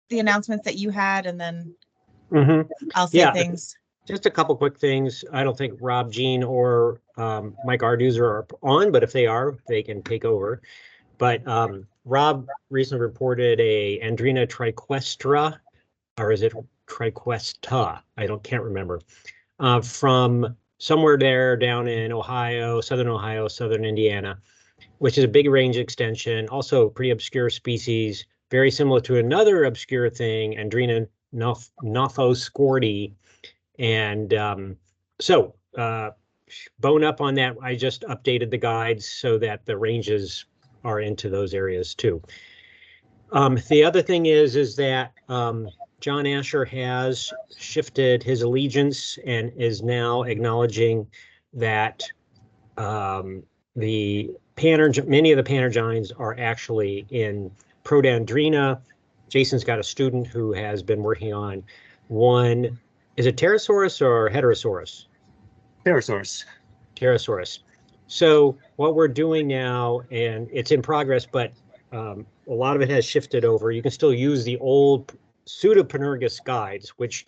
the announcements that you had, and then Mm-hmm. I'll say things. Just a couple quick things. I don't think Rob, Jean, or Mike Arduzer are on, but if they are, they can take over. But Rob recently reported a Andrina triquestra, or is it triquesta? Can't remember. From somewhere there down in Ohio, southern Indiana, which is a big range extension, also pretty obscure species, very similar to another obscure thing, Andrina nothoscorti. And so bone up on that. I just updated the guides so that the ranges are into those areas too. The other thing is that John Asher has shifted his allegiance and is now acknowledging that many of the Panergines are actually in Prodandrina. Jason's got a student who has been working on one. Is it Pterosaurus or Heterosaurus? Pterosaurus. So what we're doing now, and it's in progress, but a lot of it has shifted over. You can still use the old Pseudopanergus guides, which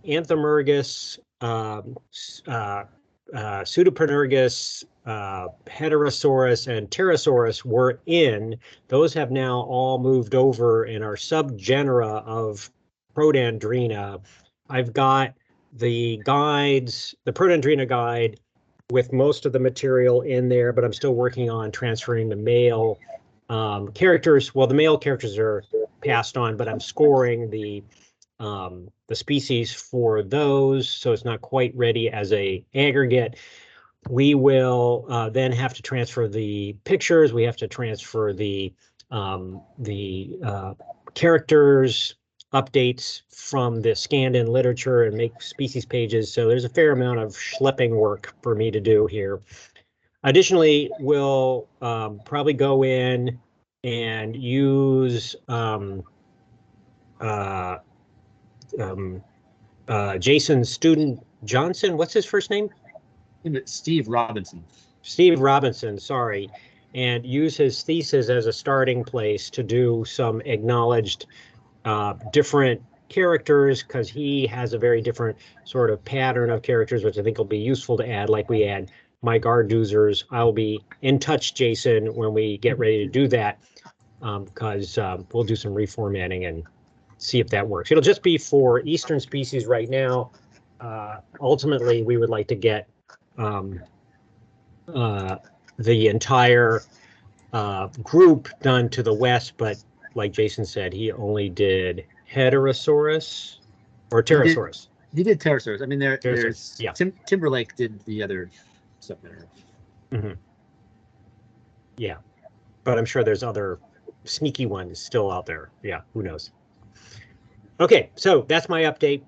Anthomergus, Pseudopanergus, Heterosaurus, and Pterosaurus were in. Those have now all moved over and are subgenera of Prodandrina. I've got the guides, the Prodandrina guide, with most of the material in there, but I'm still working on transferring the male characters. Well, the male characters are passed on, but I'm scoring the species for those, so it's not quite ready as a aggregate. We will then have to transfer the pictures. We have to transfer the characters, updates from the scanned-in literature, and make species pages. So there's a fair amount of schlepping work for me to do here. Additionally, we'll probably go in and use Jason's student, Johnson. What's his first name? Steve Robinson. Steve Robinson, sorry. And use his thesis as a starting place to do some acknowledged different characters, because he has a very different sort of pattern of characters, which I think will be useful to add, like we add Mike Arduzer's. I'll be in touch, Jason, when we get ready to do that, because we'll do some reformatting and see if that works. It'll just be for Eastern species right now. Ultimately, we would like to get the entire group done to the west, but like Jason said, he only did Heterosaurus or Pterosaurus. He did Pterosaurus. I mean, there's yeah. Timberlake did the other stuff there. Mm-hmm. Yeah, but I'm sure there's other sneaky ones still out there. Yeah, who knows? Okay, so that's my update.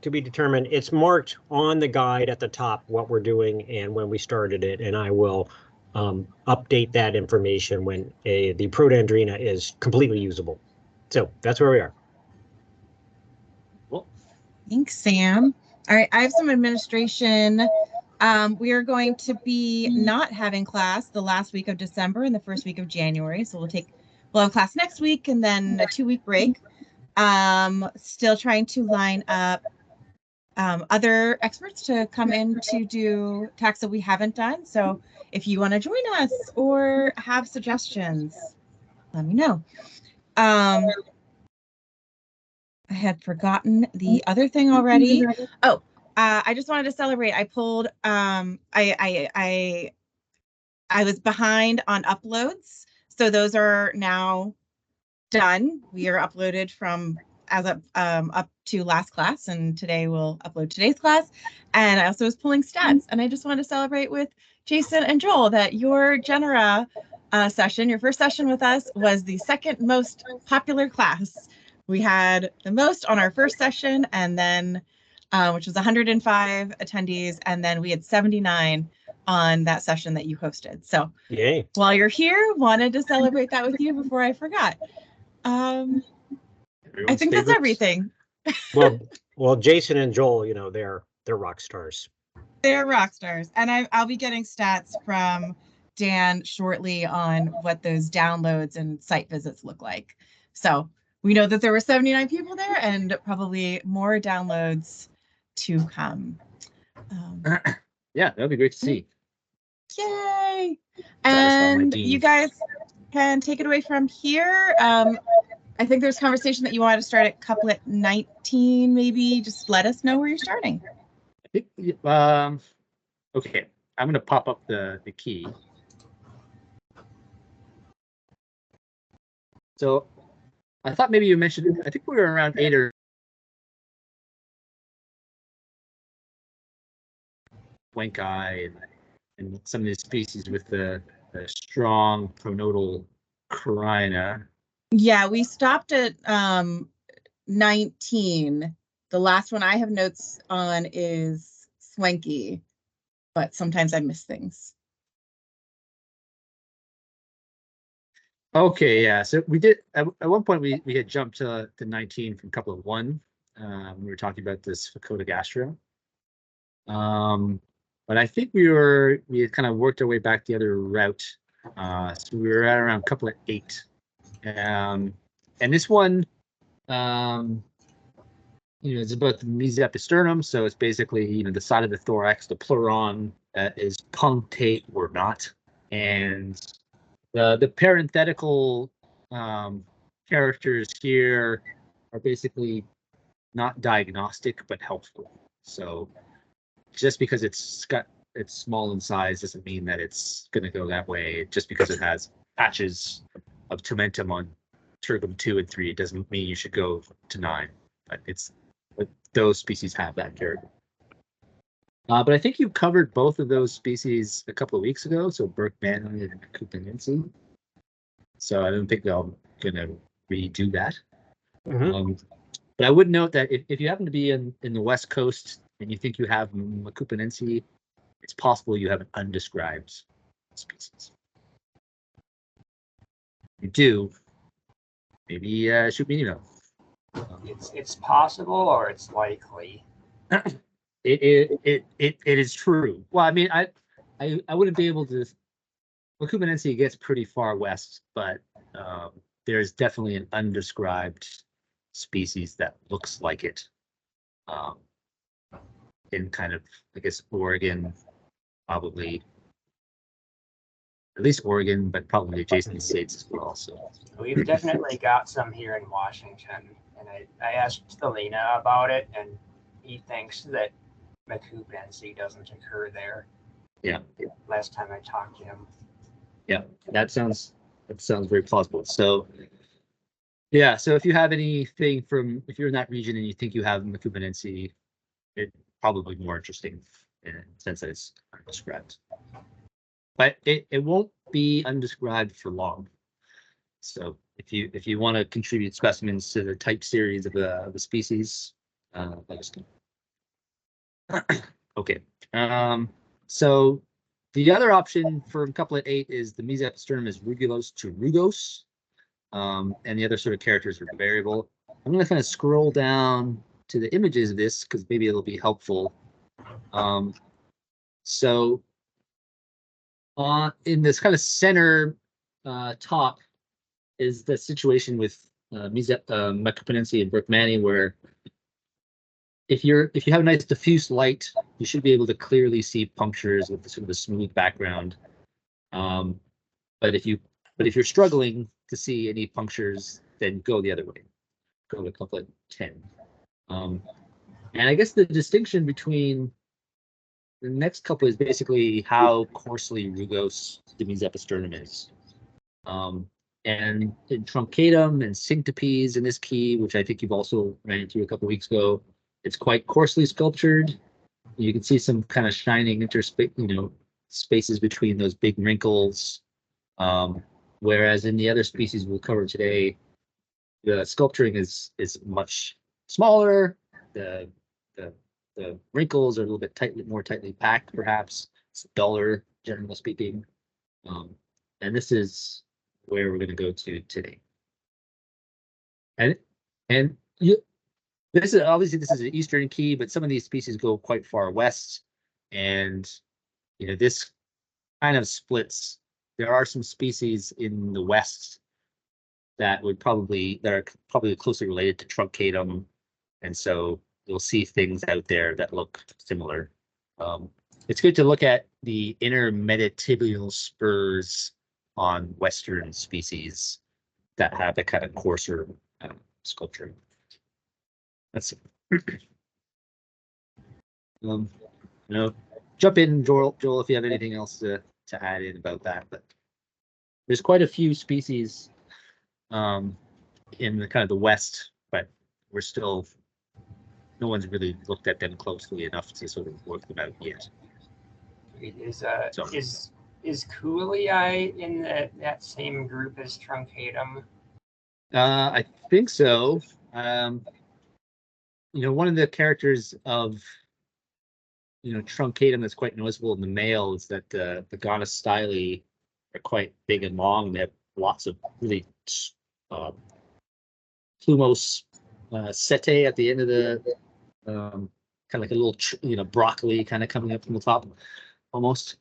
To be determined. It's marked on the guide at the top what we're doing and when we started it, and I will update that information when the Prodandrina is completely usable. So that's where we are. Cool. Thanks, Sam. All right, I have some administration. We are going to be not having class the last week of December and the first week of January. So we'll have class next week and then a 2-week break. Still trying to line up other experts to come in to do talks that we haven't done. So if you want to join us or have suggestions, let me know. I had forgotten the other thing already. Oh, I just wanted to celebrate. I pulled I was behind on uploads, so those are now done. We are uploaded from up to last class, and today we'll upload today's class. And I also was pulling stats, and I just wanted to celebrate with Jason and Joel that your genera session, your first session with us, was the second most popular class. We had the most on our first session, and then which was 105 attendees, and then we had 79 on that session that you hosted. So yay. While you're here, wanted to celebrate that with you before I forgot. I think that's everything. Well, Jason and Joel, you know, they're rock stars. They're rock stars, and I'll be getting stats from Dan shortly on what those downloads and site visits look like. So we know that there were 79 people there and probably more downloads to come. Yeah, that'd be great to see. Yay! Satisfy my And dean. you guys can take it away from here. I think there's conversation that you want to start at couplet 19, maybe. Just let us know where you're starting. I think, okay, I'm going to pop up the key. So I thought maybe you mentioned, I think we were around 8 or Wenkai and some of these species with the strong pronotal carina. Yeah, we stopped at 19. The last one I have notes on is Swanky, but sometimes I miss things. Okay, yeah. So we did at one point we had jumped to 19 from couple of 1. We were talking about this Sphecodogastra. But I think we had kind of worked our way back the other route. So we were at around couple of 8. And this one, it's about the mesopisternum. So it's basically, the side of the thorax, the pleuron is punctate or not. And the parenthetical characters here are basically not diagnostic, but helpful. So just because it's small in size doesn't mean that it's going to go that way. Just because it has patches of tomentum on tergum 2 and 3, it doesn't mean you should go to 9. But those species have that character. But I think you covered both of those species a couple of weeks ago. So Berkmanni and quebecense. So I don't think I'm going to redo that. But I would note that if you happen to be in the West Coast and you think you have quebecense, it's possible you have an undescribed species. If you do, maybe shoot me an email. It's possible or it's likely. It is true. Well, I mean, I wouldn't be able to. Well, quebecense gets pretty far west, but there's definitely an undescribed species that looks like it. In kind of, I guess, Oregon, probably, at least Oregon, but probably adjacent states as well. So We've definitely got some here in Washington, and I asked Thelina about it, and he thinks that quebecense doesn't occur there. Yeah. Last time I talked to him. Yeah, that sounds very plausible. So yeah, so if you have anything if you're in that region and you think you have quebecense, it's probably more interesting in the sense that it's undescribed. But it won't be undescribed for long. So if you want to contribute specimens to the type series of the species, let us know. Okay. So the other option for couplet 8 is the mesopisternum is rugulose to rugose, and the other sort of characters are variable. I'm going to kind of scroll down to the images of this because maybe it'll be helpful. So in this kind of center top is the situation with quebecense and Berkmanni, where if you have a nice diffuse light, you should be able to clearly see punctures with sort of a smooth background. But if you're struggling to see any punctures, then go the other way. Go to couplet 10. And I guess the distinction between the next couple is basically how coarsely rugose the mesopisternum is. And in truncatum and syncopes in this key, which I think you've also ran through a couple weeks ago, it's quite coarsely sculptured. You can see some kind of shining spaces between those big wrinkles. Whereas in the other species we'll cover today, the sculpturing is much smaller. The wrinkles are a little bit more tightly packed, perhaps. It's duller, generally speaking. And this is where we're going to go to today. And this is obviously an eastern key, but some of these species go quite far west, and this kind of splits. There are some species in the west that are probably closely related to truncatum, and so you'll see things out there that look similar. It's good to look at the inner metatibial spurs on Western species that have a kind of coarser sculpture. Let's see. Jump in, Joel, if you have anything else to add in about that. But there's quite a few species in the kind of the West, but no one's really looked at them closely enough to sort of work them out yet. Is Coolii in that same group as truncatum? I think so. One of the characters of truncatum that's quite noticeable in the male is that the gonostyle are quite big and long. They have lots of really plumose setae at the end of the kind of like a little broccoli kind of coming up from the top almost.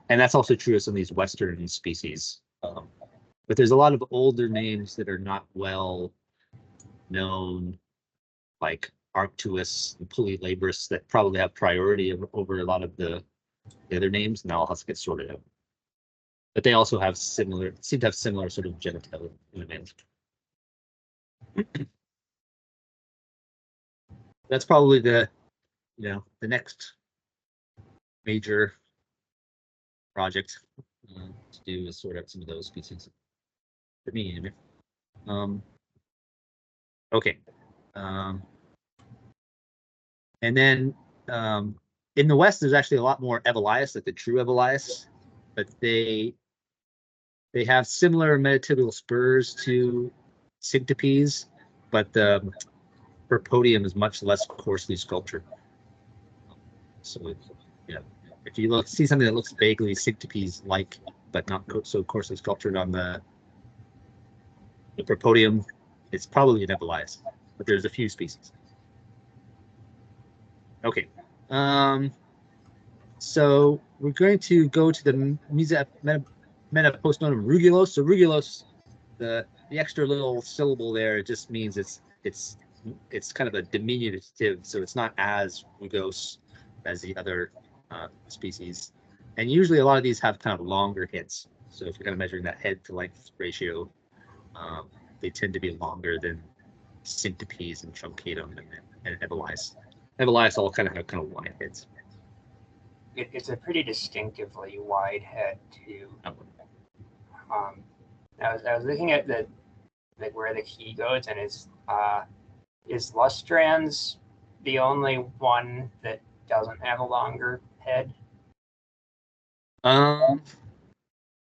And that's also true of some of these Western species. But there's a lot of older names that are not well known, like Arcturus and Polylabris, that probably have priority over a lot of the other names, and that all has to get sorted out. But they also seem to have similar sort of genitalia in the males. That's probably the next major project to do is sort out some of those species. For me, anyway. Okay. And then in the West, there's actually a lot more Evolius, like the true Evolius, but they have similar metatibial spurs to Syntypes, but the Perpodium is much less coarsely sculptured. So if you see something that looks vaguely Syntypes-like, but not so coarsely sculptured on the Perpodium, it's probably an Evolius, but there's a few species. Okay, so we're going to go to the Metapostnotum rugulos. So rugulos, the extra little syllable there, it just means it's kind of a diminutive, so it's not as rugose as the other species. And usually a lot of these have kind of longer heads. So if you're kind of measuring that head to length ratio, they tend to be longer than Syntypes and truncatum and Evolius. Evolius all kind of have wide heads. It's a pretty distinctively wide head too. I was looking at where the key goes, and is Lustrans the only one that doesn't have a longer head?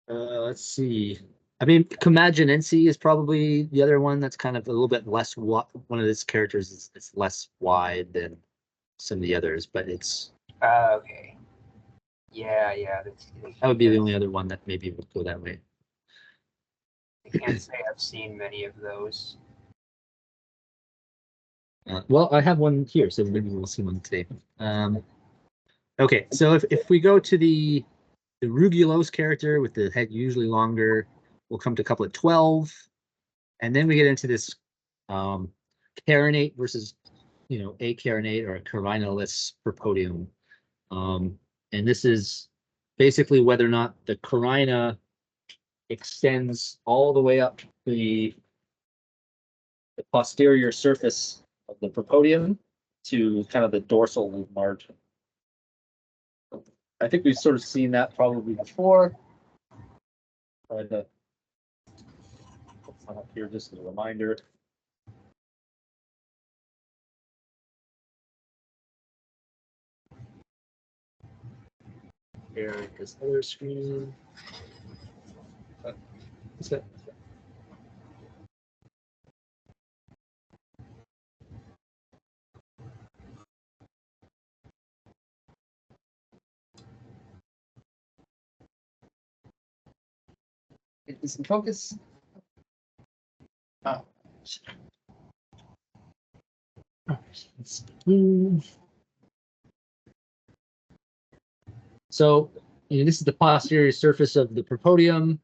Let's see. I mean, Comaginense is probably the other one that's kind of a little bit less. One of its characters is less wide than some of the others, but it's. Okay. Yeah. That would be the only other one that maybe would go that way. I can't say I've seen many of those. Well, I have one here, so maybe we'll see one today. Okay, so if we go to the rugulos character with the head usually longer, we'll come to couplet 12, and then we get into this carinate versus acarinate or a carinoless Perpodium. And this is basically whether or not the carina extends all the way up the posterior surface of the Perpodium to kind of the dorsal margin. I think we've sort of seen that probably before. Try to put one up here just as a reminder. Here, this other screen. What's that? Is in focus? Oh. So, this is the posterior surface of the Perpodium,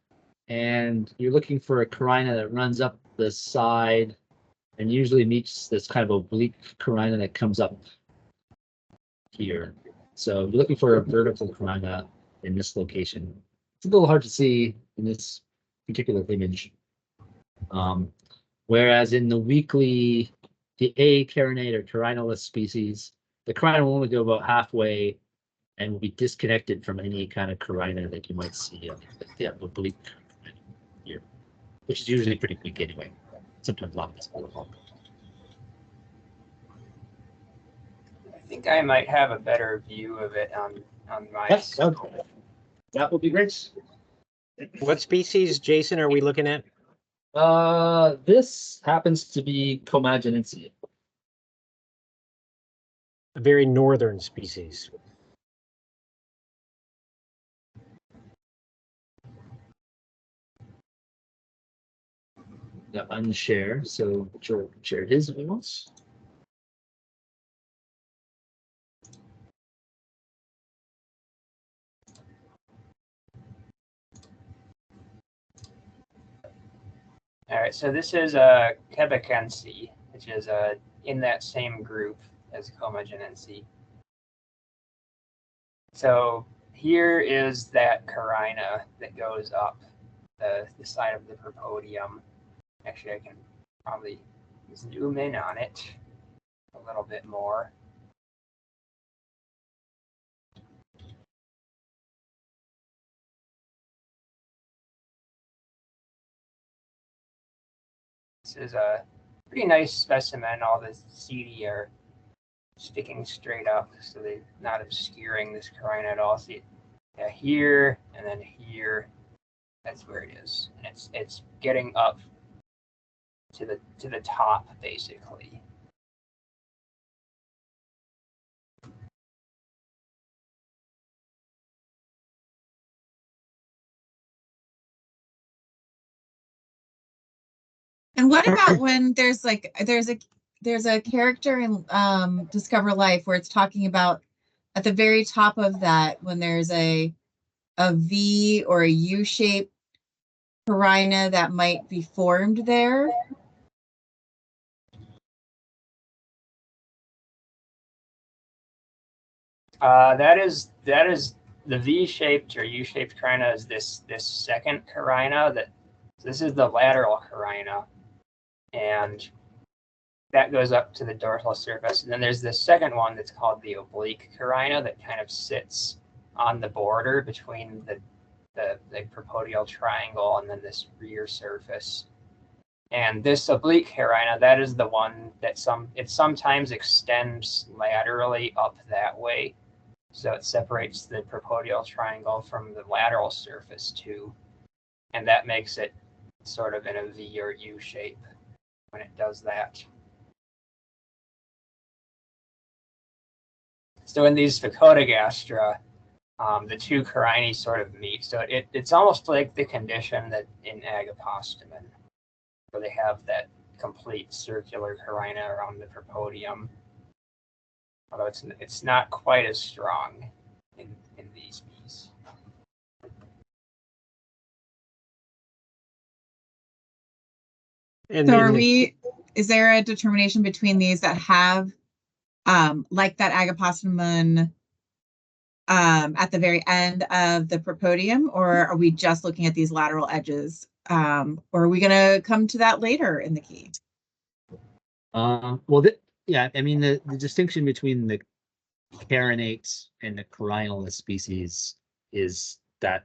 and you're looking for a carina that runs up the side and usually meets this kind of oblique carina that comes up here. So you're looking for a vertical carina in this location. It's a little hard to see in this particular image. Whereas in the weakly, the acarinate or carinaless species, the carina will only go about halfway and will be disconnected from any kind of carina that you might see the oblique here, which is usually pretty weak anyway. Sometimes not visible. I think I might have a better view of it on my. Yes, that would be great. What species, Jason, are we looking at? This happens to be Comaginense. A very northern species. Yeah, unshare. So Joel share his views. All right, so this is a quebecense, which is in that same group as Comaginense. So here is that carina that goes up the side of the propodium. Actually, I can probably zoom in on it a little bit more. This is a pretty nice specimen. All the setae are sticking straight up, so they're not obscuring this carina at all. See, yeah, here and then here. That's where it is, and it's getting up to the top basically. And what about when there's a character in Discover Life where it's talking about at the very top of that when there's a V or a U shape carina that might be formed there? That is the V-shaped or U-shaped carina is this second carina this is the lateral carina, and that goes up to the dorsal surface. And then there's this second one that's called the oblique carina that kind of sits on the border between the propodial triangle and then this rear surface. And this oblique carina, that is the one that it sometimes extends laterally up that way. So it separates the propodial triangle from the lateral surface too. And that makes it sort of in a V or U shape when it does that. So in these Sphecodogastra, the two carinae sort of meet. So it's almost like the condition that in Agapostemon, where they have that complete circular carina around the propodium. Although it's not quite as strong in these bees. And So is there a determination between these that have like that Agapostemon at the very end of the propodium, or are we just looking at these lateral edges? Or are we going to come to that later in the key? Well, yeah, I mean, the distinction between the carinates and the carinaless species is that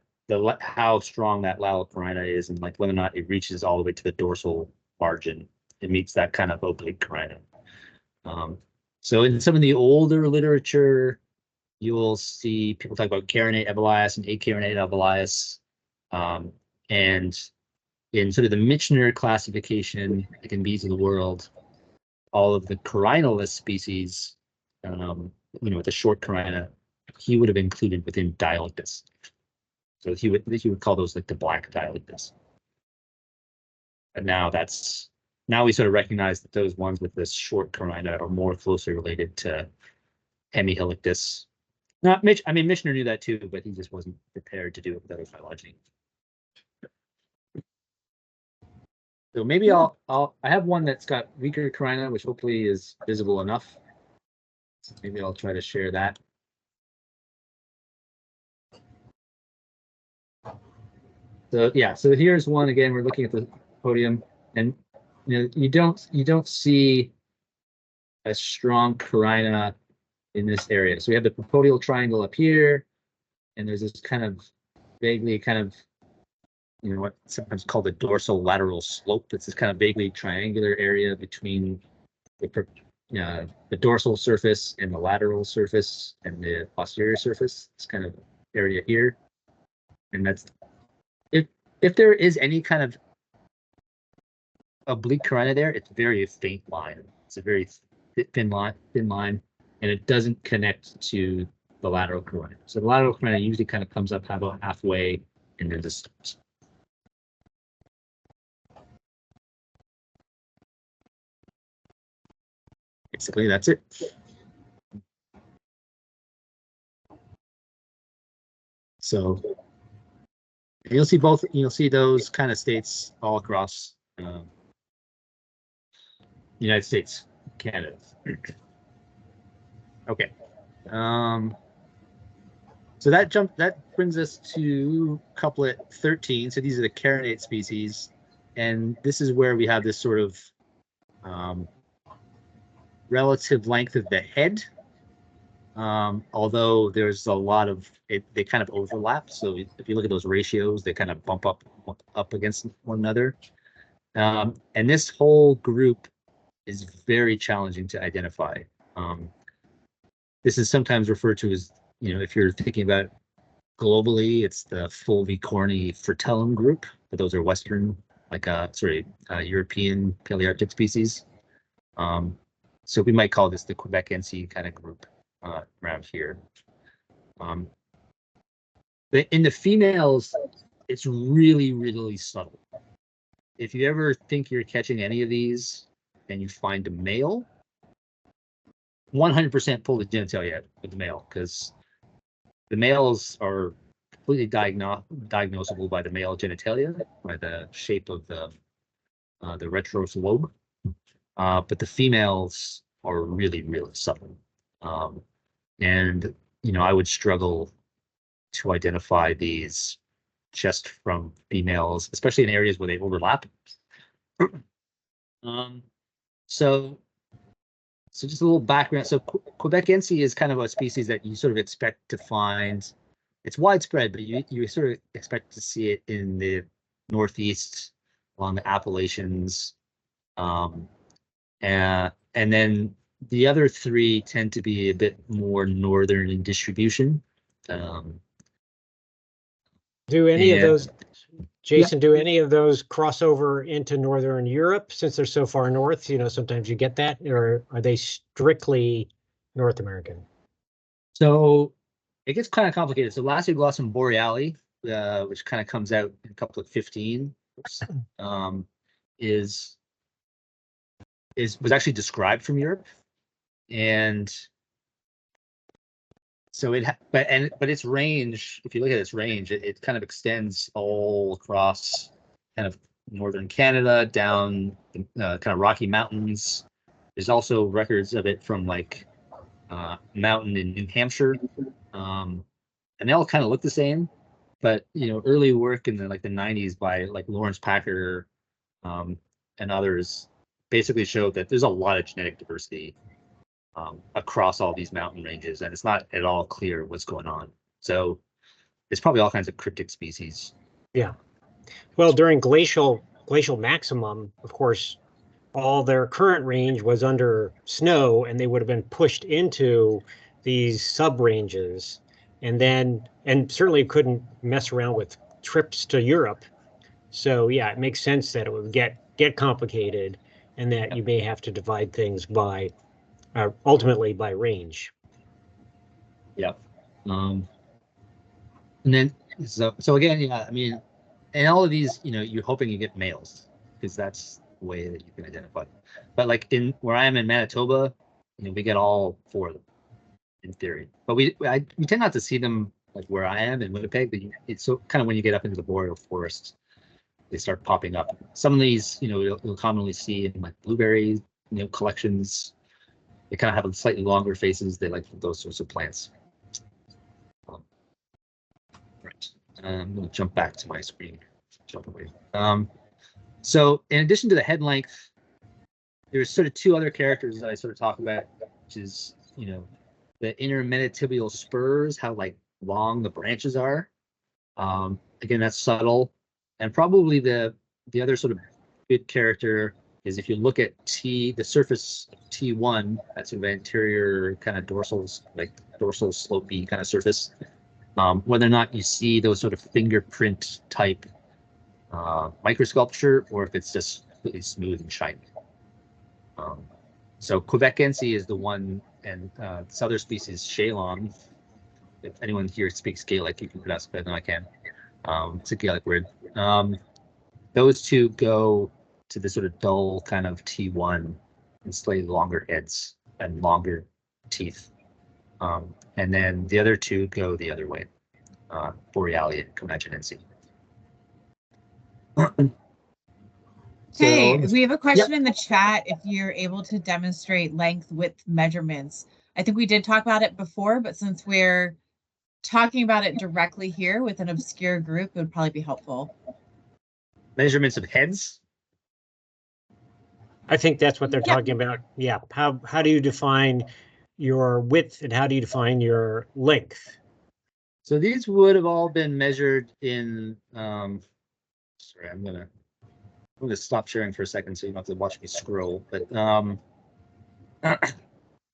how strong that lateral carina is, and like whether or not it reaches all the way to the dorsal margin. It meets that kind of oblique carina. So in some of the older literature, you will see people talk about carinate ebulias and acarinate ebulias. And in sort of the Michener classification, like in Bees of the World, all of the carinaless species, with the short carina, he would have included within Dialectus. So he would call those like the black Dialectus. And now we sort of recognize that those ones with this short carina are more closely related to Hemihelictus. Michener knew that too, but he just wasn't prepared to do it with other phylogeny. So maybe I have one that's got weaker carina, which hopefully is visible enough. So maybe I'll try to share that. So yeah, so here's one again. We're looking at the podium, and you don't see a strong carina in this area. So we have the propodial triangle up here, and there's this kind of vaguely what's sometimes called the dorsal lateral slope. It's this kind of vaguely triangular area between the dorsal surface and the lateral surface and the posterior surface. This kind of area here, and that's if there is any kind of oblique carina there, it's a very faint line. It's a very thin line, and it doesn't connect to the lateral carina. So the lateral carina usually kind of comes up about halfway and then just stops. Basically, that's it. So you'll see those kind of states all across United States, Canada. Okay. So that brings us to couplet 13. So these are the carinate species, and this is where we have this sort of relative length of the head. Although there's a lot of they kind of overlap. So if you look at those ratios, they kind of bump up against one another. And this whole group is very challenging to identify. This is sometimes referred to as, if you're thinking about globally, it's the Fulvicorni fritellum group, but those are Western, European Palearctic species. So we might call this the quebecense kind of group around here. In the females, it's really, really subtle. If you ever think you're catching any of these and you find a male, 100% pull the genitalia with the male, because the males are completely diagnosable by the male genitalia, by the shape of the retrorse lobe. But the females are really, really subtle. And I would struggle to identify these just from females, especially in areas where they overlap. So just a little background. So quebecense is kind of a species that you sort of expect to find. It's widespread, but you sort of expect to see it in the Northeast, along the Appalachians, and then the other three tend to be a bit more northern in distribution. Do any of those, Jason, do any of those cross over into Northern Europe since they're so far north? Sometimes you get that, or are they strictly North American? So it gets kind of complicated. So Lasioglossum boreali, which kind of comes out in a couple of 15, was actually described from Europe, and so but its range, if you look at its range, it kind of extends all across kind of northern Canada down the kind of Rocky Mountains. There's also records of it from mountain in New Hampshire, and they all kind of look the same. But early work in the 90s by Lawrence Packer and others basically showed that there's a lot of genetic diversity across all these mountain ranges, and it's not at all clear what's going on. So it's probably all kinds of cryptic species. Yeah. Well, during glacial maximum, of course, all their current range was under snow, and they would have been pushed into these sub-ranges, and certainly couldn't mess around with trips to Europe. So yeah, it makes sense that it would get complicated, and that you may have to divide things by ultimately by range. Yeah. And then so again, yeah, I mean, in all of these, you're hoping you get males, because that's the way that you can identify. But in where I am in Manitoba, we get all four of them in theory. But we tend not to see them where I am in Winnipeg. But it's so kind of when you get up into the boreal forest, they start popping up. Some of these, you'll commonly see in like blueberry, collections. They kind of have slightly longer faces. They like those sorts of plants. Right. I'm going to jump back to my screen. Jump away. So in addition to the head length, there's sort of two other characters that I sort of talk about, which is, the inner metatibial spurs, how like long the branches are. Again, that's subtle. And probably the other sort of good character is if you look at the surface of T1, that sort of anterior kind of dorsal slopey kind of surface, whether or not you see those sort of fingerprint type microsculpture, or if it's just completely smooth and shiny. So quebecense is the one, and this other species, Shalon. If anyone here speaks Gaelic, you can pronounce it better than I can. It's a Gaelic word. Those two go to the sort of dull kind of T1 and slightly longer heads and longer teeth. And then the other two go the other way, Borealis and Comaginense. Hey, we have a question in the chat if you're able to demonstrate length width measurements. I think we did talk about it before, but since we're talking about it directly here with an obscure group, it would probably be helpful. Measurements of heads? I think that's what they're talking about. Yeah. How do you define your width and how do you define your length? So these would have all been measured in, sorry, I'm gonna stop sharing for a second so you don't have to watch me scroll, but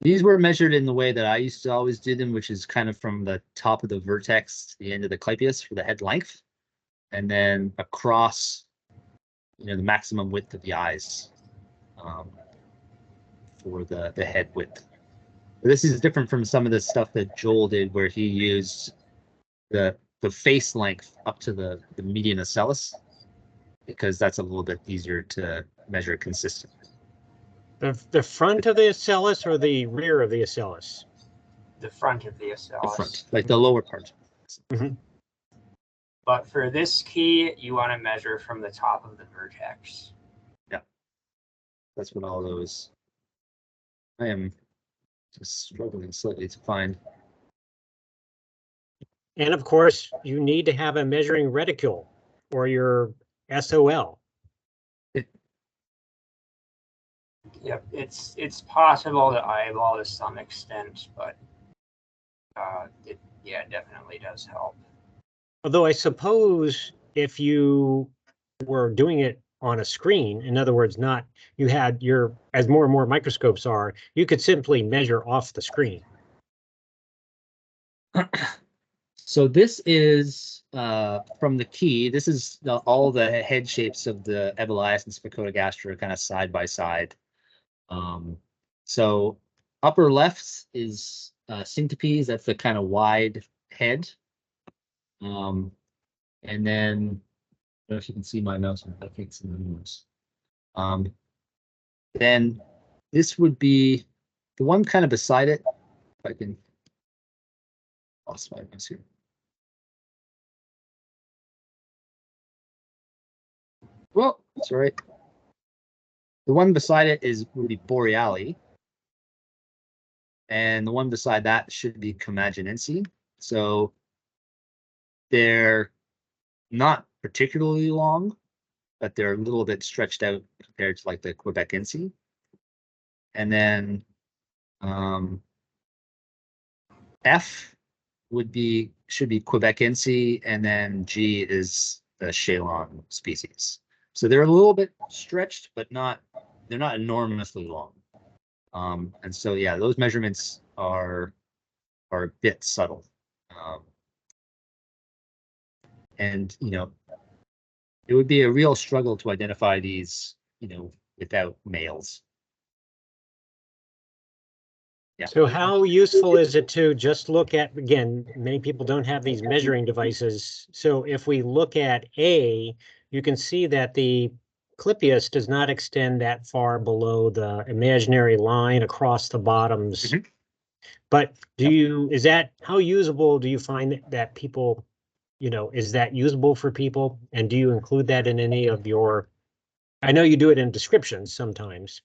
these were measured in the way that I used to always do them, which is kind of from the top of the vertex to the end of the clypeus for the head length, and then across, the maximum width of the eyes for the head width. But this is different from some of the stuff that Joel did, where he used the face length up to the median ocellus, because that's a little bit easier to measure consistently. The front of the ocellus or the rear of the ocellus? The front of the ocellus. The front, like the lower part. Mm-hmm. But for this key, you want to measure from the top of the vertex. Yeah, that's what all those. I am just struggling slightly to find. And of course, you need to have a measuring reticule or your SOL. Yep, it's possible to eyeball to some extent, but it definitely does help. Although I suppose if you were doing it on a screen, in other words, not you had as more and more microscopes are, you could simply measure off the screen. So this is from the key. This is all the head shapes of the Ebulias and Sphecodogastra kind of side by side. So upper left is Syntopes. That's the kind of wide head. And then, I don't know if you can see my mouse. I think it's in the mouse. Then this would be the one kind of beside it. If I can lost my mouse here. Well, that's all right. The one beside it would be Borealis. And the one beside that should be Comaginense. So they're not particularly long, but they're a little bit stretched out compared to like the quebecense. And then F should be quebecense, and then G is the Shalon species. So they're a little bit stretched, but they're not enormously long. And so yeah, those measurements are a bit subtle. And it would be a real struggle to identify these, without males. Yeah. So how useful is it to just look at, again, many people don't have these measuring devices. So if we look at A, you can see that the clypeus does not extend that far below the imaginary line across the bottoms. Mm-hmm. But how usable do you find that people is that usable for people? And do you include that in any of your, I know you do it in descriptions sometimes.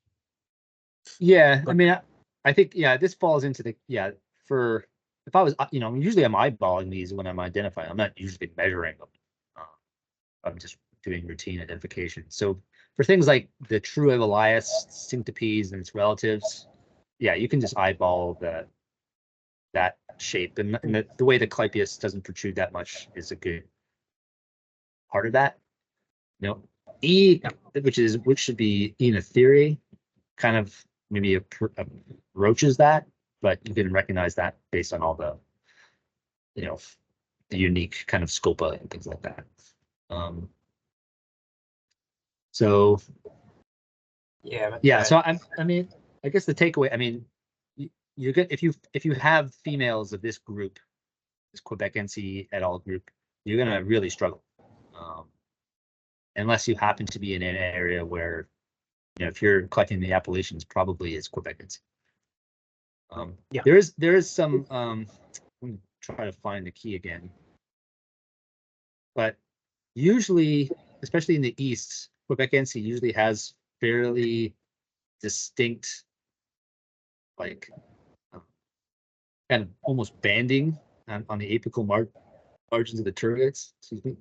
Yeah, I mean, I think, yeah, this falls into the, for, if I was, usually I'm eyeballing these when I'm identifying. I'm not usually measuring them. I'm just doing routine identification. So for things like the true Elias, Syncope, and its relatives, yeah, you can just eyeball that shape. And the way the Clypeus doesn't protrude that much is a good part of that. E, which should be Enothere, kind of maybe approaches that, but you can recognize that based on all the, the unique kind of scopa and things like that. So yeah, so I mean, I guess the takeaway, I mean, you're good if you have females of this group, this quebecense et al. Group, you're gonna really struggle, unless you happen to be in an area where, if you're collecting the Appalachians, probably it's quebecense. There is some. I'm gonna try to find the key again, but usually, especially in the east, quebecense usually has fairly distinct, like, kind of almost banding on the apical margins of the turgets. Excuse me.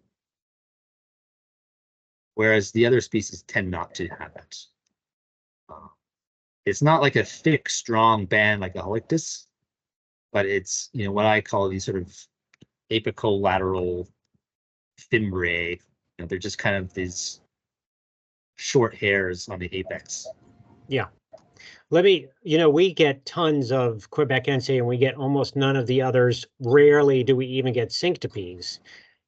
Whereas the other species tend not to have that. It's not like a thick, strong band like a halictus, but it's, what I call these sort of apicolateral fimbriae. They're just kind of these short hairs on the apex. Yeah. We get tons of quebecense and we get almost none of the others. Rarely do we even get syncopes.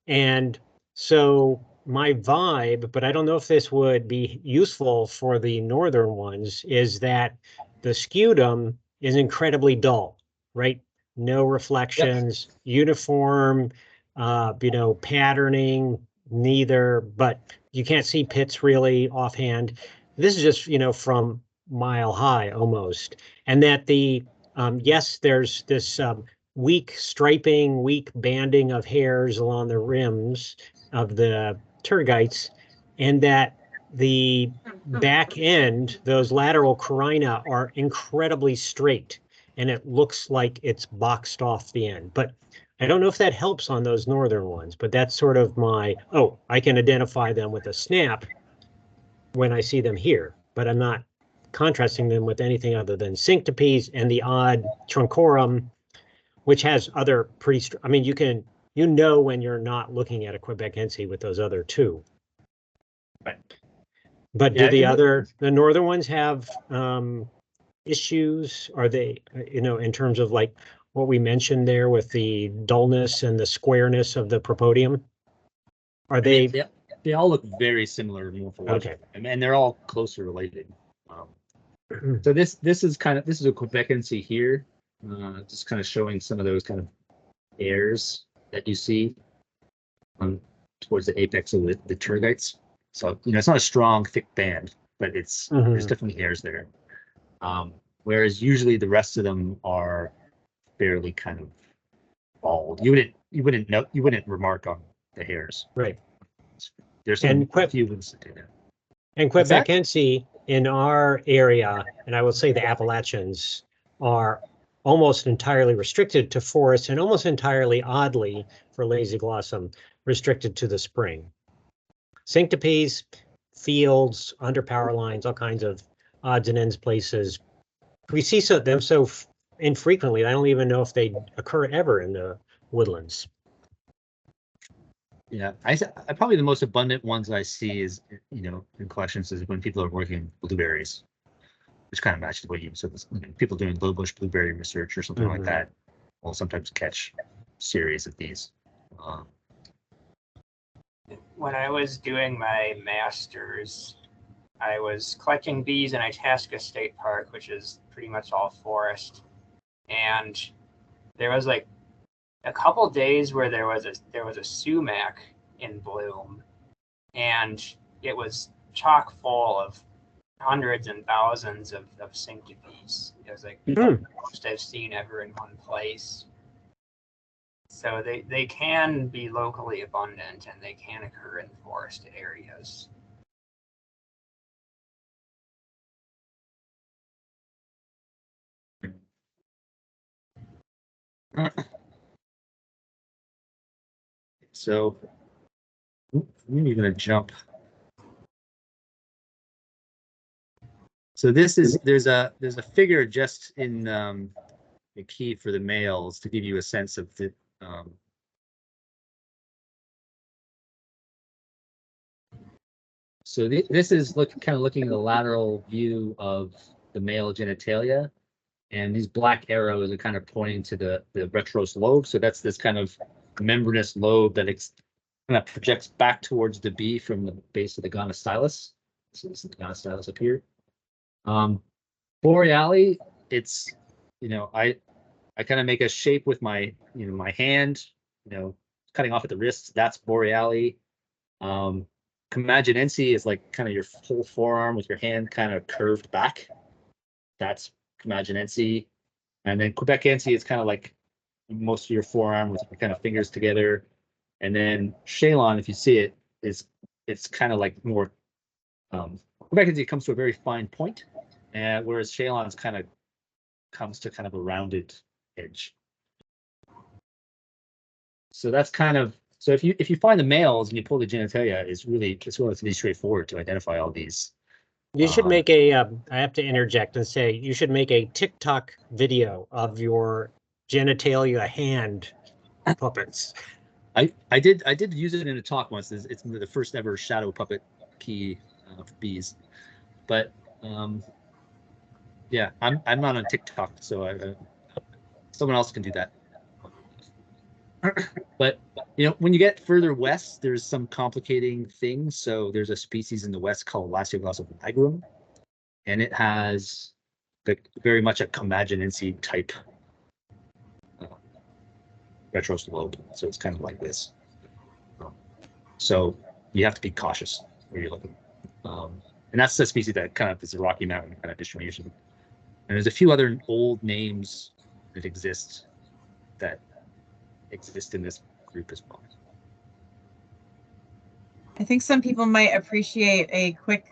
And so my vibe, but I don't know if this would be useful for the northern ones, is that the scutum is incredibly dull, right? No reflections, uniform, patterning, neither, but you can't see pits really offhand. This is just, from mile high almost. And that yes, there's this weak striping, weak banding of hairs along the rims of the tergites, and that the back end, those lateral carina, are incredibly straight, and it looks like it's boxed off the end. But I don't know if that helps on those northern ones, but that's sort of I can identify them with a snap when I see them here, but I'm not contrasting them with anything other than syncopes and the odd truncorum, which has other pretty, I mean, you know when you're not looking at a quebecense with those other two. Right. But do the northern ones have issues? Are they, in terms of like what we mentioned there with the dullness and the squareness of the propodium? Are they? They all look very similar morphologically, Okay. and they're all closely related. So this is a quebecense here, just kind of showing some of those kind of hairs that you see towards the apex of the tergites. So it's not a strong, thick band, but there's definitely hairs there. Whereas usually the rest of them are fairly kind of bald. You wouldn't remark on the hairs. Right. There's a few ones that do that. And quebecense in our area, and I will say the Appalachians, are almost entirely restricted to forests and almost entirely, oddly, for Lasioglossum, restricted to the spring. Syncopes, fields, under power lines, all kinds of odds and ends places. We see them so infrequently, I don't even know if they occur ever in the woodlands. Yeah, I probably the most abundant ones I see is, in collections is when people are working blueberries, which kind of matches what you said. People doing low bush blueberry research or something like that will sometimes catch series of these. When I was doing my master's, I was collecting bees in Itasca State Park, which is pretty much all forest, and there was like a couple days where there was a sumac in bloom, and it was chock full of hundreds and thousands of syncopes. It was like the most I've seen ever in one place. So they can be locally abundant and they can occur in forested areas. So I'm going to jump. So this is there's a figure just in the key for the males to give you a sense of the so this is kind of looking at the lateral view of the male genitalia, and these black arrows are kind of pointing to the retrorse lobe. So that's this kind of membranous lobe that kind of projects back towards the bee from the base of the gonostylus. So this is the gonostylus up here. Boreali, it's, I kind of make a shape with my, my hand, cutting off at the wrists. That's Boreali. Comaginense is like kind of your whole forearm with your hand kind of curved back. That's Comaginense. And then quebecense is kind of like most of your forearm with your kind of fingers together. And then Chalon, if you see it, it's kind of like more quebecense comes to a very fine point, whereas Chalon's kind of comes to kind of a rounded edge. So that's kind of, so if you find the males and you pull the genitalia, it's relatively straightforward to identify all these. You should make a, I have to interject and say, you should make a TikTok video of your genitalia hand puppets. I did use it in a talk once. It's the first ever shadow puppet key for bees, but yeah, I'm not on TikTok, so someone else can do that. But when you get further west, there's some complicating things. So there's a species in the west called Lasioglossum nigrum, and it has very much a Comaginense type retrorse lobe. So it's kind of like this. So you have to be cautious where you're looking. And that's the species that kind of is a Rocky Mountain kind of distribution. And there's a few other old names that exist in this group as well. I think some people might appreciate a quick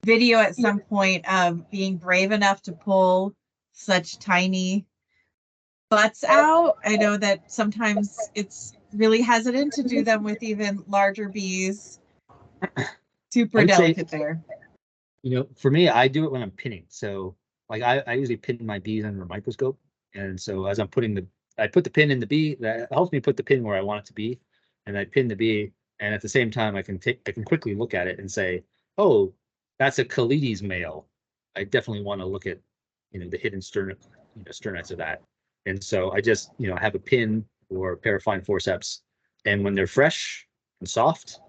video at some point of being brave enough to pull such tiny butts out. I know that sometimes it's really hesitant to do them with even larger bees. Super delicate there. For me, I do it when I'm pinning. So like I usually pin my bees under a microscope. And so as I'm I put the pin in the bee, that helps me put the pin where I want it to be. And I pin the bee. And at the same time, I can quickly look at it and say, oh, that's a Calides male. I definitely want to look at, the hidden sternites of that. And so I just, have a pin or a pair of fine forceps. And when they're fresh and soft,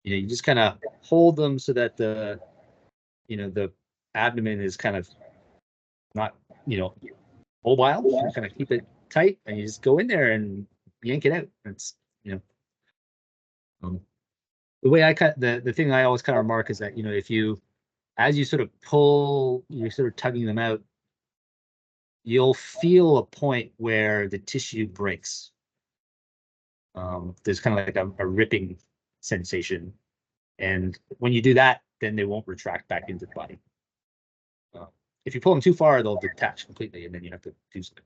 you just kind of hold them so that the abdomen is kind of not, mobile. You kind of keep it tight, and you just go in there and yank it out. It's, the way I cut the thing I always kind of remark is that, as you sort of pull, you're sort of tugging them out, you'll feel a point where the tissue breaks. There's kind of like a ripping sensation. And when you do that, then they won't retract back into the body. If you pull them too far, they'll detach completely, and then you have to do something.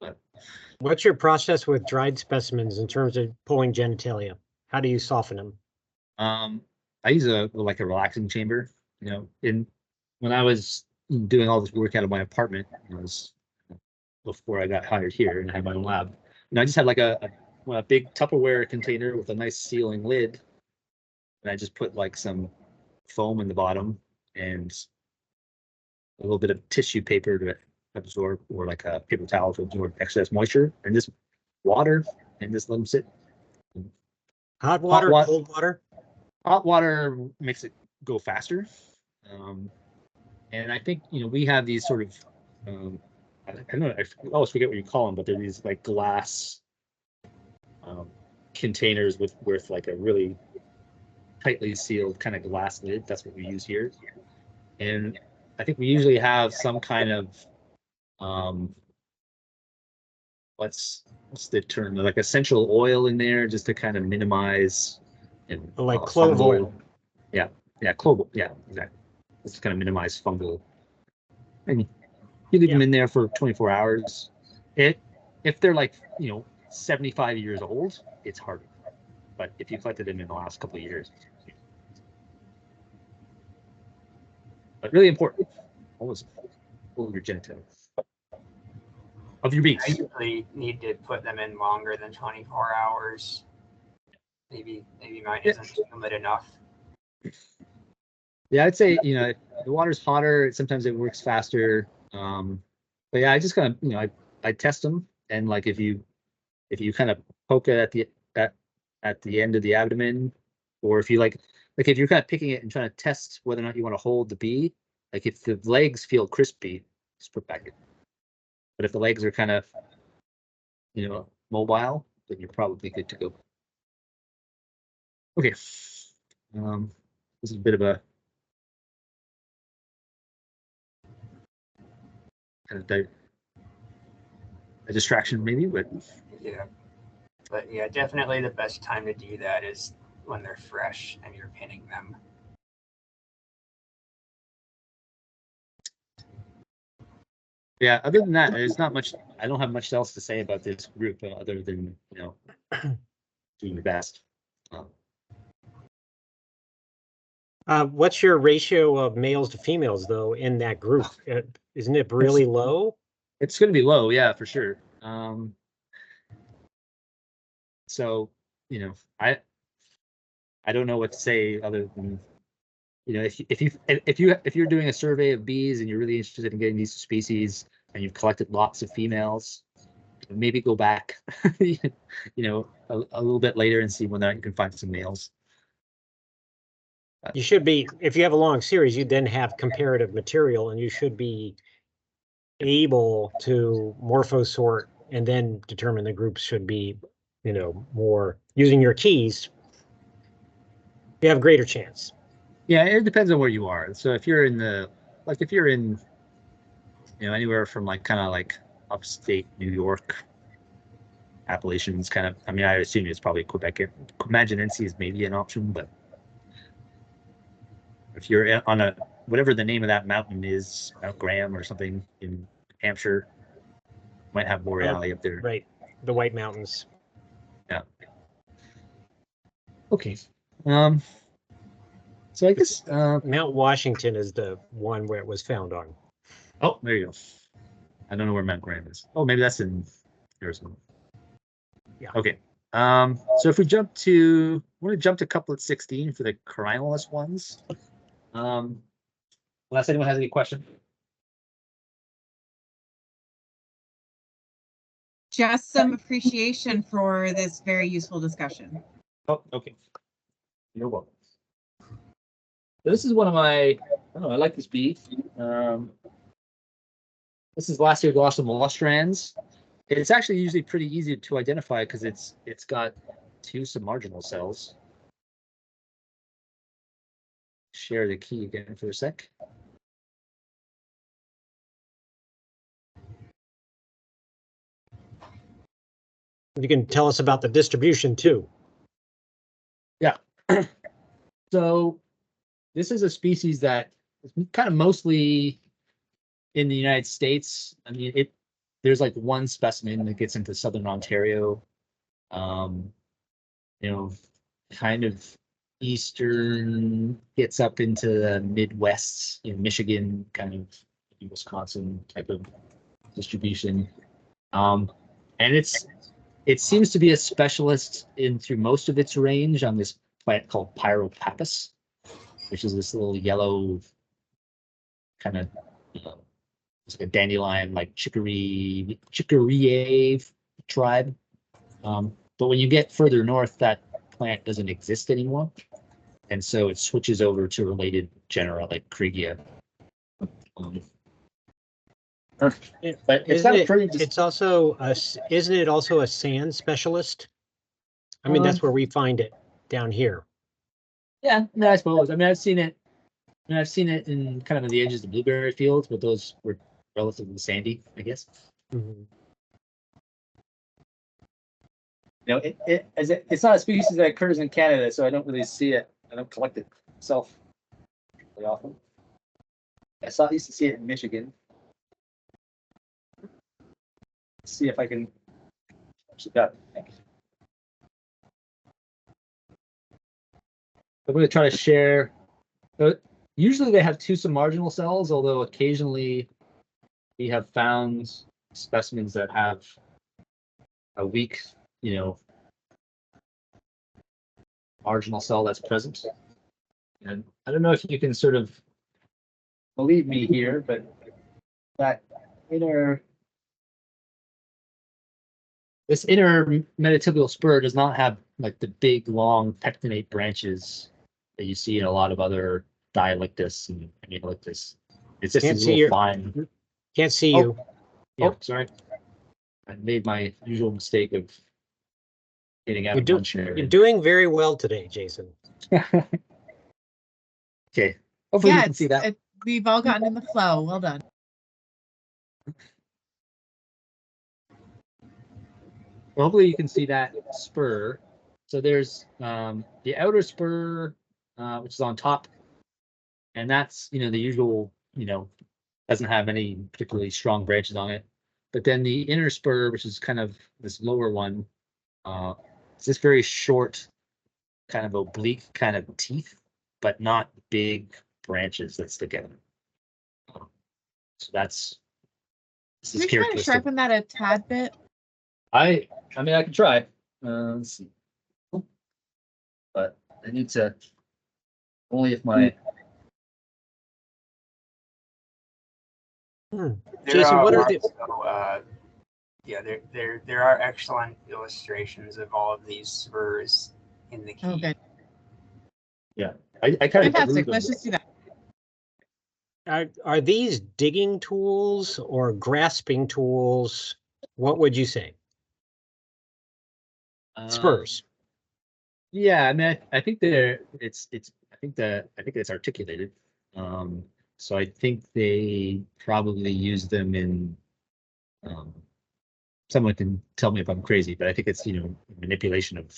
But what's your process with dried specimens in terms of pulling genitalia? How do you soften them? I use a relaxing chamber. When I was doing all this work out of my apartment, it was before I got hired here and I had my own lab. I just had like a big Tupperware container with a nice sealing lid, and I just put like some foam in the bottom and a little bit of tissue paper to absorb, or like a paper towel to absorb excess moisture, and just water, and just let them sit. Hot water, cold water? Hot water makes it go faster. And I think, we have these sort of, I don't know, I always forget what you call them, but they're these like glass containers with like a really tightly sealed kind of glass lid. That's what we use here. And I think we usually have some kind of what's the term, like essential oil in there, just to kind of minimize and Like clove oil. Yeah, clove. Yeah, exactly. Just to kind of minimize fungal. And you leave them in there for 24 hours. If they're like 75 years old, it's harder. But if you collected them in the last couple of years, but really important, always hold your genitals of your bees. I usually need to put them in longer than 24 hours. Maybe mine isn't humid enough. Yeah, I'd say if the water's hotter, sometimes it works faster. But yeah, I just kind of I test them, and like if you kind of poke it at the end of the abdomen, or if you like if you're kind of picking it and trying to test whether or not you want to hold the bee, like if the legs feel crispy, just put back in. But if the legs are kind of mobile, then you're probably good to go. Okay. This is a bit of a distraction maybe, but yeah, definitely the best time to do that is when they're fresh and you're pinning them. Yeah, other than that, there's not much. I don't have much else to say about this group other than doing your best. What's your ratio of males to females though in that group? Isn't it really low? It's going to be low, yeah, for sure. So I don't know what to say other than if you're doing a survey of bees and you're really interested in getting these species and you've collected lots of females, maybe go back a little bit later and see whether you can find some males. You should be, if you have a long series, you then have comparative material, and you should be able to morphosort and then determine the groups should be more using your keys. You have a greater chance. Yeah, it depends on where you are. So if you're in if you're in anywhere from kind of upstate New York, Appalachians, kind of, I mean, I assume it's probably Quebec. Quebecense is maybe an option, but if you're on whatever the name of that mountain is, Mount Graham or something in Hampshire, might have boreali up there. Right, the White Mountains. Yeah. Okay. So I guess Mount Washington is the one where it was found on. Oh, there you go. I don't know where Mount Graham is. Oh, maybe that's in Arizona. Yeah. Okay. So if we jump to, we're going to jump to couplet 16 for the carinoless ones. Unless anyone has any question. Just some appreciation for this very useful discussion. Oh, okay. You're welcome. So this is one of my, I don't know, I like this bee. This is Lasioglossum mollustrans. It's actually usually pretty easy to identify because it's got 2 submarginal cells. Share the key again for a sec. You can tell us about the distribution too. Yeah. So this is a species that is kind of mostly in the United States. I mean, there's like one specimen that gets into southern Ontario, kind of eastern, gets up into the Midwest, Michigan, kind of Wisconsin type of distribution. And it seems to be a specialist through most of its range on this plant called Pyropappus, which is this little yellow kind of it's like a dandelion, like chicory tribe. But when you get further north, that plant doesn't exist anymore, and so it switches over to related genera like Kriegia. But it's not pretty. It's also isn't it also a sand specialist? I mean, that's where we find it down here. Yeah, no, I suppose. I mean, I've seen it. I've seen it in kind of on the edges of blueberry fields, but those were relatively sandy, I guess. Mm-hmm. You know, it's not a species that occurs in Canada, so I don't really see it. I don't collect it myself very often. I used to see it in Michigan. Let's see if I can actually got it. I'm going to try to share. Usually they have two submarginal cells, although occasionally we have found specimens that have a weak, marginal cell that's present. And I don't know if you can sort of believe me here, but that this inner metatibial spur does not have like the big, long pectinate branches that you see in a lot of other Dialectus and Hemialictus. It's just Can't a see little your- fine. Can't see you. Oh, sorry. I made my usual mistake of getting out of lunch here. You're doing very well today, Jason. Okay. Hopefully you Yeah, can see that. we've all gotten in the flow. Well done. Hopefully you can see that spur. So there's the outer spur, which is on top, and that's the usual, doesn't have any particularly strong branches on it. But then the inner spur, which is kind of this lower one, it's this very short, kind of oblique kind of teeth, but not big branches that stick out. So this is Can we try to characteristic. sharpen that a tad bit? I mean, I can try. Let's see. But I need to only if my Jason, what are the there are excellent illustrations of all of these spurs in the key. Okay, I kind of fantastic. Let's just do that. are these digging tools or grasping tools? What would you say? Spurs. Yeah, I mean, I think it's articulated. So I think they probably use them in. Someone can tell me if I'm crazy, but I think it's manipulation of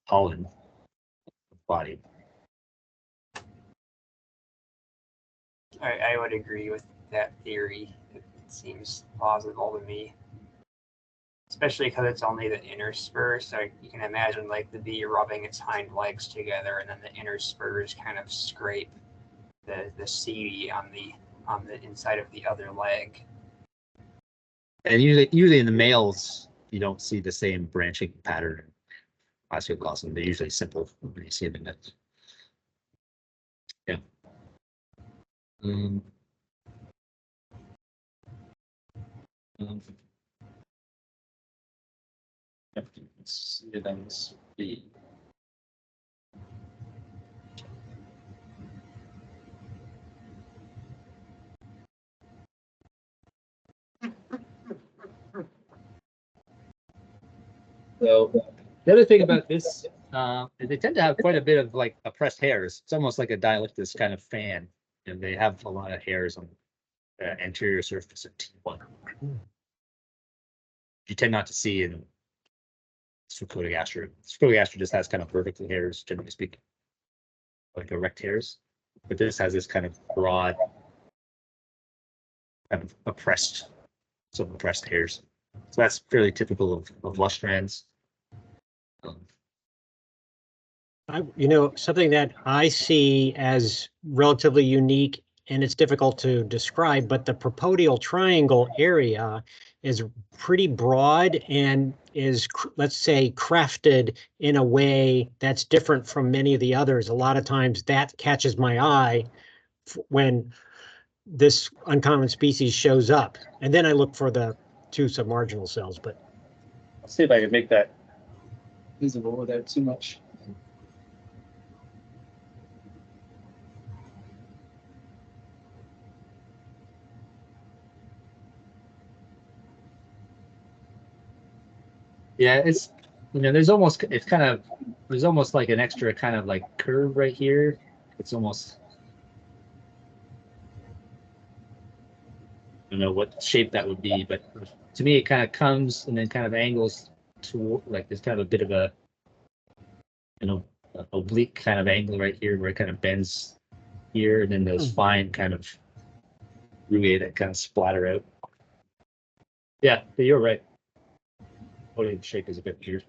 pollen body. I would agree with that theory. It seems plausible to me, especially because it's only the inner spur. So you can imagine like the bee rubbing its hind legs together, and then the inner spurs kind of scrape the seedy on the inside of the other leg. And usually in the males, you don't see the same branching pattern. Lasioglossum, they're usually simple when you see them in that. Yeah. Let's see them speed. So the other thing about this, they tend to have quite a bit of like oppressed hairs. It's almost like a Dialectus kind of fan, and they have a lot of hairs on the anterior surface of T1. You tend not to see in Sphecodogastra. Sphecodogastra just has kind of vertical hairs, generally speaking, like erect hairs. But this has this kind of broad, kind of oppressed hairs. So that's fairly typical of lustrans. Something that I see as relatively unique, and it's difficult to describe, but the propodial triangle area is pretty broad and is, let's say, crafted in a way that's different from many of the others. A lot of times that catches my eye when this uncommon species shows up. And then I look for the two submarginal cells, but I'll see if I can make that visible without too much. Yeah, it's there's almost like an extra kind of like curve right here. It's almost, I don't know what shape that would be, but to me it kind of comes and then kind of angles to like there's kind of a bit of a oblique kind of angle right here where it kind of bends here, and then those fine kind of rugae that kind of splatter out. Yeah, you're right. Only the shape is a bit weird.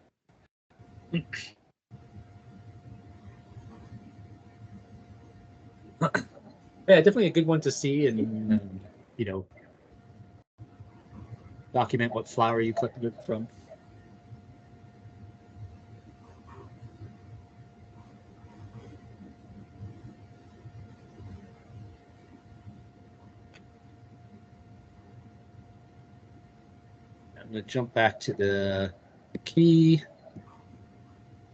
Yeah, definitely a good one to see, and document what flower you collected it from. I'm going to jump back to the key.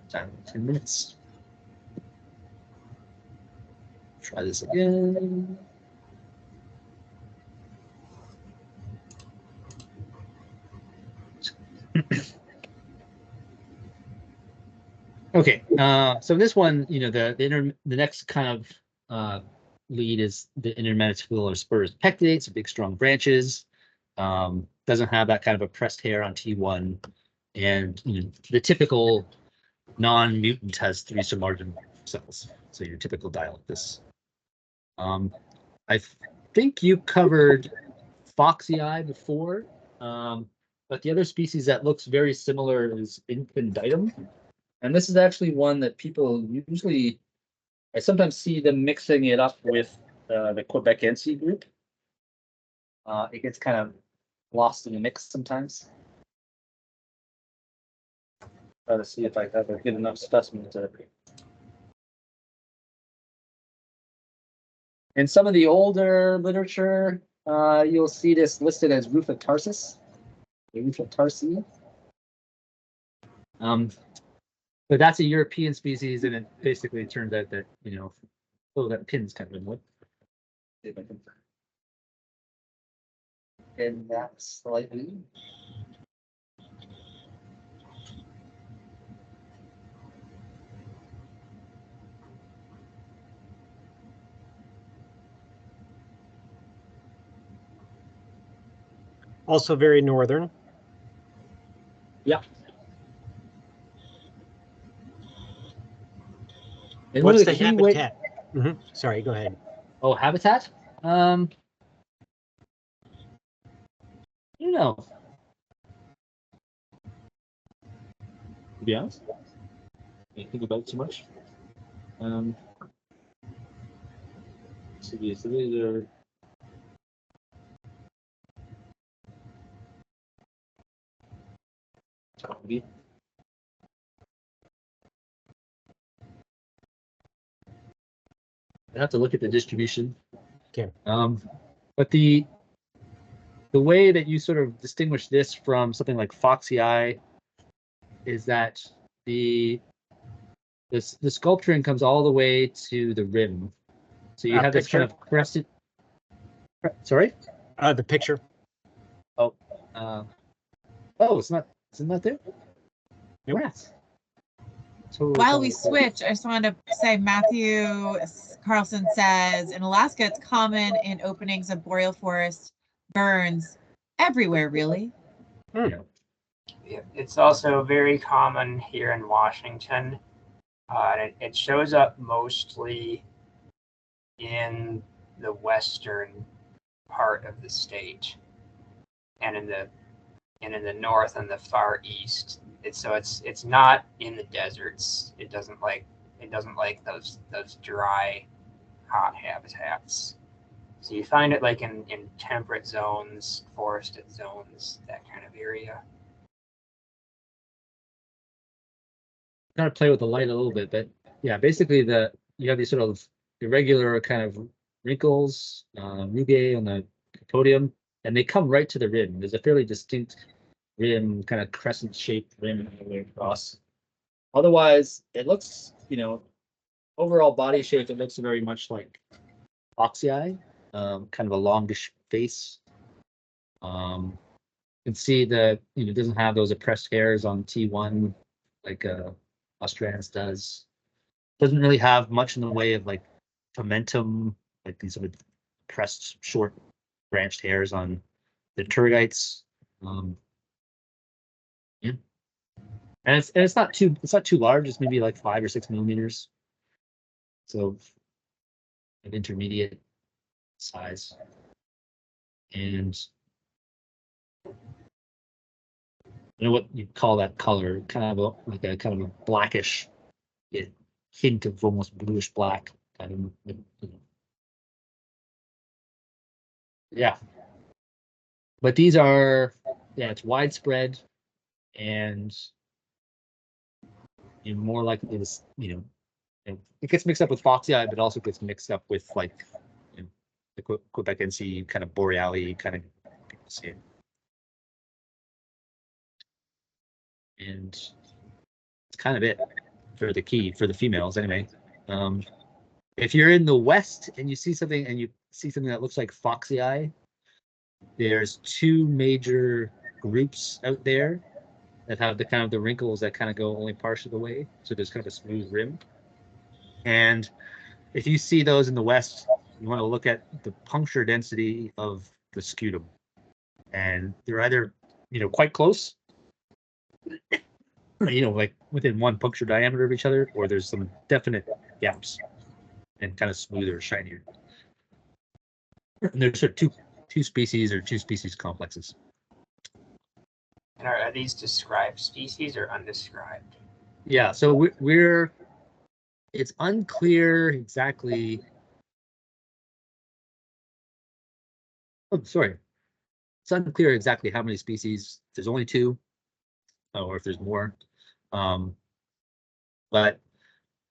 Time 10 minutes. Try this again. Okay, so this one, the next kind of lead is the intermedicular or spurs pectinates, big strong branches. Doesn't have that kind of oppressed hair on T1, and the typical non-mutant has 3 submargin cells. So your typical Dialectus. I think you covered Foxii before, but the other species that looks very similar is Infunditum. And this is actually one that people usually, I sometimes see them mixing it up with the quebecense group. It gets kind of lost in the mix sometimes. Try to see if I have a good enough specimen to. In some of the older literature, you'll see this listed as Rufitarsis, Rufitarsi. But that's a European species, and it basically turns out that that pin's kind of in wood. See if I can. And that slightly. Also very northern. Yeah. And what's the habitat? Sorry, go ahead. Oh, habitat? I don't know. To be honest, I didn't think about it too much. So these are. I have to look at the distribution. Okay. But the way that you sort of distinguish this from something like Foxii is that the sculpturing comes all the way to the rim. So you have this kind of crescent. Sorry? The picture. Oh. It's not. Is it not there? Nope. Rats. Totally While we switch, I just wanted to say Matthew Carlson says in Alaska it's common in openings of boreal forest burns everywhere, really. Yeah. It's also very common here in Washington. It shows up mostly in the western part of the state, and in the north and the far east. It's not in the deserts. It doesn't like those dry, hot habitats. So you find it like in temperate zones, forested zones, that kind of area. Kind of play with the light a little bit, but yeah, basically you have these sort of irregular kind of wrinkles, rugae on the podium, and they come right to the rim. There's a fairly distinct rim, kind of crescent-shaped rim all the way across. Otherwise, it looks, overall body shape, it looks very much like Foxii, kind of a longish face. You can see that it doesn't have those oppressed hairs on T1 like Australis does. Doesn't really have much in the way of like tomentum, like these sort of pressed short branched hairs on the turgites. Yeah. And it's not too large. It's maybe like 5 or 6 millimeters. So an intermediate size. And you know what you call that color? Kind of a blackish hint of almost bluish black. Kind of, yeah. But these are, it's widespread, and you're more likely to, it gets mixed up with foxii, but also gets mixed up with like the quebecense kind of boreali kind of see it. And it's kind of it for the females anyway. If you're in the West and you see something that looks like foxii, there's 2 major groups out there that have the kind of the wrinkles that kind of go only part of the way. So there's kind of a smooth rim. And if you see those in the West, you want to look at the puncture density of the scutum. And they're either, quite close, like within 1 puncture diameter of each other, or there's some definite gaps and kind of smoother, shinier. And there's sort of two species or 2 species complexes. And are these described species or undescribed? Yeah, so it's unclear exactly. Oh, sorry. It's unclear exactly how many species. There's only 2, or if there's more. But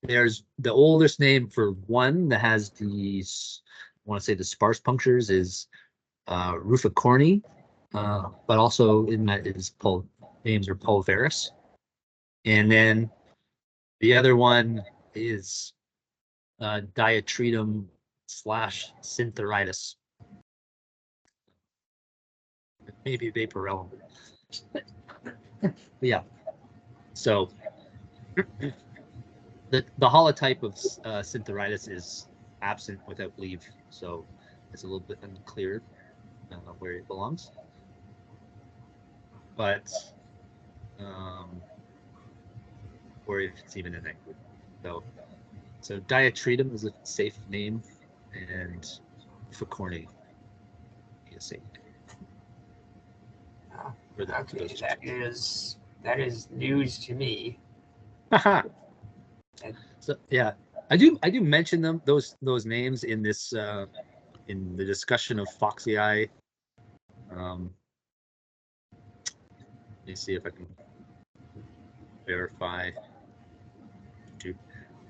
there's the oldest name for one that has these, I want to say the sparse punctures is Ruficorni, but also in that names are pulveris. And then the other one is Diatretum / Syntheritis. Maybe Vaporellum. Yeah. So the holotype of Syntheritis is absent without leave, so it's a little bit unclear where it belongs. But or if it's even in that group. So Diatretum is a safe name, and Ruficorni is a safe name. Okay, that is news to me. So yeah, I do mention those names in this in the discussion of foxii. Let me see if I can verify.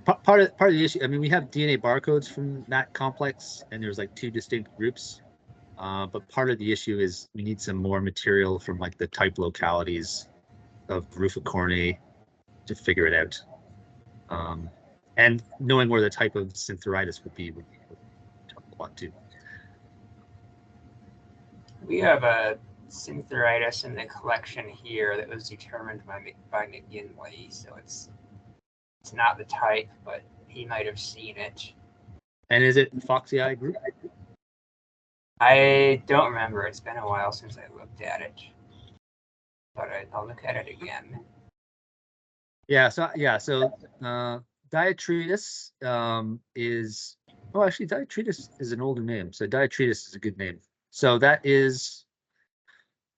Part of the issue, I mean, we have DNA barcodes from that complex, and there's like 2 distinct groups. But part of the issue is we need some more material from like the type localities of Ruficorni to figure it out. And knowing where the type of Syntheritis would talk a lot too. We have a Syntheritis in the collection here that was determined by McGinley, so it's not the type, but he might have seen it. And is it foxii group? I don't remember. It's been a while since I looked at it, but I'll look at it again. Yeah. So Diatretus is, actually Diatretus is an older name. So Diatretus is a good name. So that is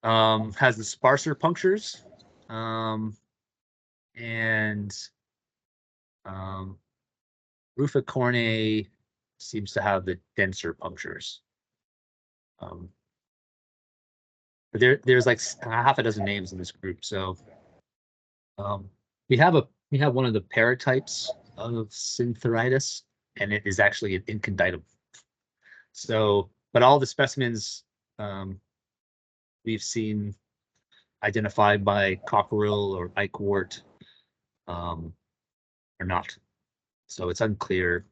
has the sparser punctures, and Ruficorni seems to have the denser punctures. There's like half a dozen names in this group. So we have one of the paratypes of Syntheritis, and it is actually an incondytum. So, but all the specimens we've seen identified by Cockerill or Eichwort are not. So it's unclear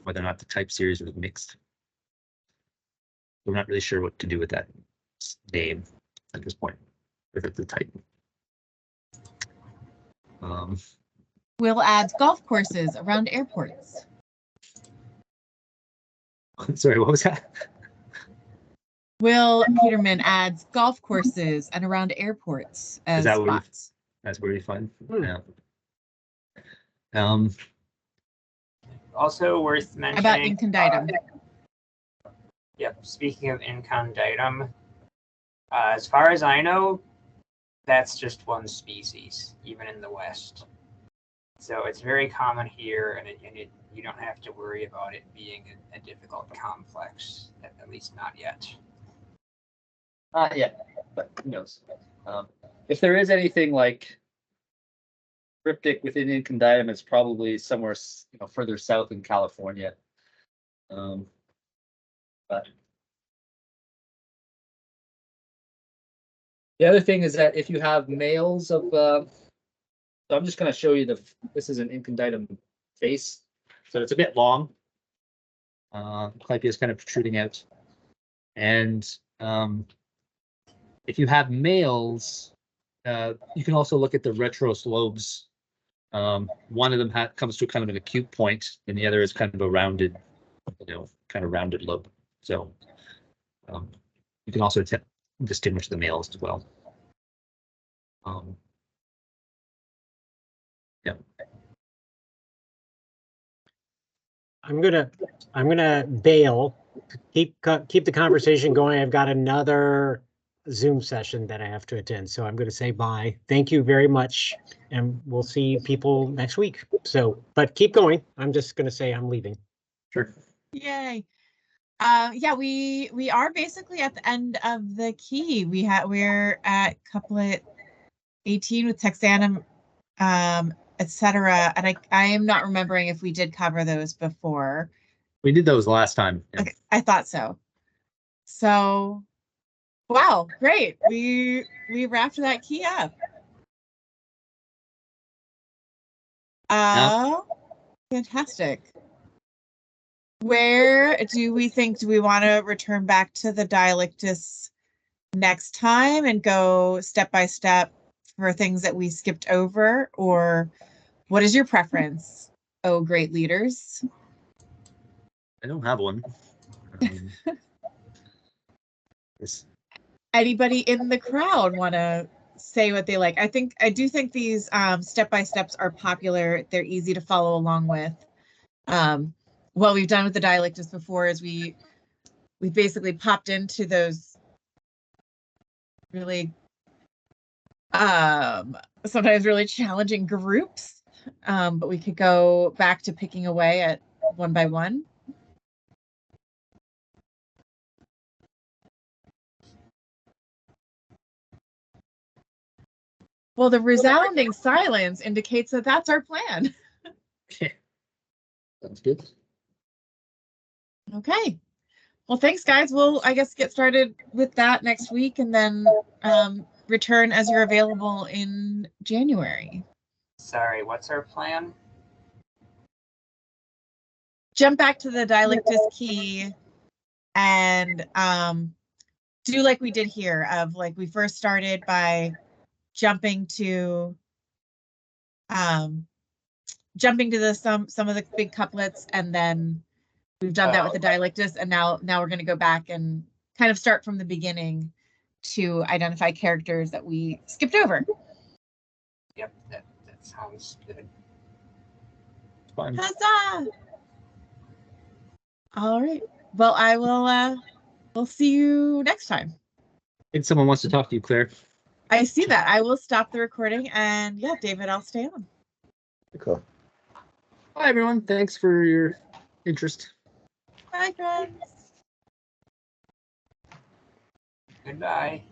whether or not the type series was mixed. We're not really sure what to do with that name at this point, if it's the type. Will add golf courses around airports. Sorry, what was that? Will Peterman adds golf courses and around airports as Is that what spots. That's really fun. Hmm. Yeah. Also worth How about mentioning. inconditum? Yep. Speaking of inconditum, as far as I know, that's just one species, even in the West. So it's very common here, and you don't have to worry about it being a difficult complex, at least not yet. Not yet, but who knows? If there is anything like cryptic within inconditum, it's probably somewhere further south in California. But the other thing is that if you have males of, so I'm just going to show you this is an inconditum face, so it's a bit long. Clypea is kind of protruding out, and if you have males, you can also look at the retros lobes. One of them comes to kind of an acute point, and the other is kind of a rounded, rounded lobe. So you can also distinguish the males as well. Yeah. I'm gonna bail. Keep the conversation going. I've got another Zoom session that I have to attend, so I'm going to say bye. Thank you very much, and we'll see people next week. So, but keep going. I'm just going to say I'm leaving. Sure. Yay. Yeah, we are basically at the end of the key. We're at couplet 18 with Texanum, etc. And I am not remembering if we did cover those before. We did those last time. Yeah. Okay, I thought so. So, wow, great. We wrapped that key up. Fantastic. Where do we want to return back to the Dialectus next time and go step by step for things that we skipped over, or what is your preference? Oh, great leaders. I don't have one. Anybody in the crowd want to say what they like? I do think these step by steps are popular. They're easy to follow along with. What we've done with the Dialectus before is we basically popped into those really sometimes really challenging groups, but we could go back to picking away at one by one. Well, the resounding silence indicates that that's our plan. Okay. Sounds good. Okay. Well, thanks, guys. We'll, I guess, get started with that next week and then return as you're available in January. Sorry, what's our plan? Jump back to the Dialectus key and do like we did here, of like we first started by jumping to some of the big couplets, and then we've done that with the Dialectus, and now we're going to go back and kind of start from the beginning to identify characters that we skipped over. Yep, that sounds good. Fine. Huzzah! All right. Well, I will we'll see you next time. I think someone wants to talk to you, Claire. I see that. I will stop the recording, and yeah, David, I'll stay on. Cool. Bye, everyone. Thanks for your interest. Bye, friends. Goodbye.